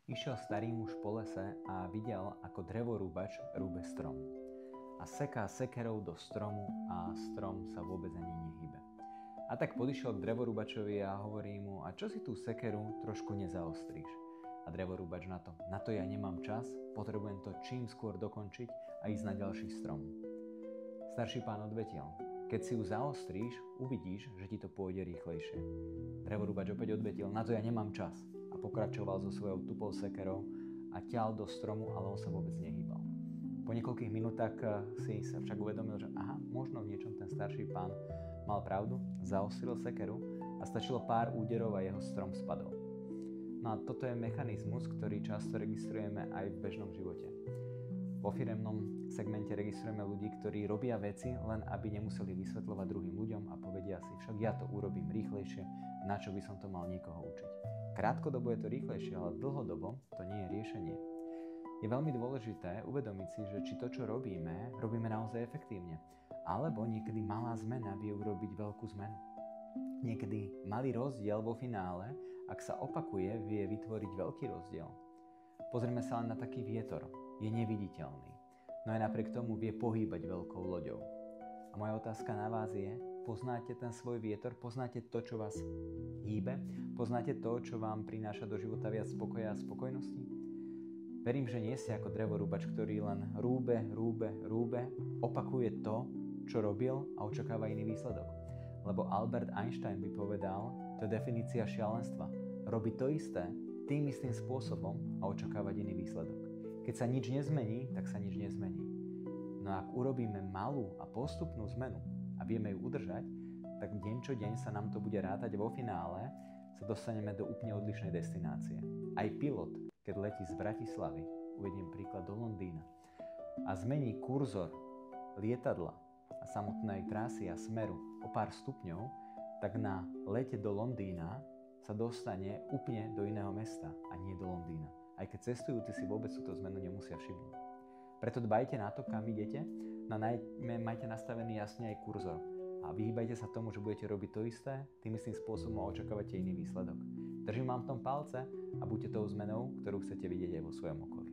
Išiel starý muž po lese a videl, ako drevorúbač rúbe strom. A seká sekerou do stromu a strom sa vôbec ani nehýbe. A tak podišiel k drevorúbačovi a hovorí mu: a čo si tú sekeru trošku nezaostríš? A drevorúbač na to ja nemám čas, potrebujem to čím skôr dokončiť a ísť na ďalší strom. Starší pán odvetil: keď si ju zaostríš, uvidíš, že ti to pôjde rýchlejšie. Drevorúbač opäť odvetil: na to ja nemám čas. A pokračoval so svojou tupou sekerou a ťal do stromu, ale on sa vôbec nehýbal. Po niekoľkých minútach si sa však uvedomil, že možno v niečom ten starší pán mal pravdu, zaostril sekeru a stačilo pár úderov a jeho strom spadol. No a toto je mechanizmus, ktorý často registrujeme aj v bežnom živote. Vo firemnom segmente registrujeme ľudí, ktorí robia veci, len aby nemuseli vysvetľovať druhým ľuďom a povedia si: však ja to urobím rýchlejšie, na čo by som to mal niekoho učiť. Krátkodobo je to rýchlejšie, ale dlhodobo to nie je riešenie. Je veľmi dôležité uvedomiť si, že či to, čo robíme naozaj efektívne. Alebo niekedy malá zmena vie urobiť veľkú zmenu. Niekedy malý rozdiel vo finále, ak sa opakuje, vie vytvoriť veľký rozdiel. Pozrieme sa len na taký vietor. Je neviditeľný, no aj napriek tomu vie pohýbať veľkou loďou. A moja otázka na vás je: poznáte ten svoj vietor? Poznáte to, čo vás hýbe? Poznáte to, čo vám prináša do života viac spokoja a spokojnosti? Verím, že nie ste ako drevorúbač, ktorý len rúbe, opakuje to, čo robil a očakáva iný výsledok. Lebo Albert Einstein by povedal: to je definícia šialenstva. Robiť to isté, tým istým spôsobom a očakávať iný výsledok. Keď sa nič nezmení, tak sa nič nezmení. No ak urobíme malú a postupnú zmenu a vieme ju udržať, tak deň čo deň sa nám to bude rátať. Vo finále sa dostaneme do úplne odlišnej destinácie. Aj pilot, keď letí z Bratislavy, uvediem príklad, do Londýna a zmení kurzor lietadla a samotnej trasy a smeru o pár stupňov, tak na lete do Londýna sa dostane úplne do iného mesta a nie do Londýna. Aj keď cestujúci si vôbec túto zmenu nemusia všimnúť. Preto dbajte na to, kam idete, majte nastavený jasne aj kurzor a vyhýbajte sa tomu, že budete robiť to isté, tým istým spôsobom a očakávate iný výsledok. Držím vám v tom palce a buďte tou zmenou, ktorú chcete vidieť aj vo svojom okolí.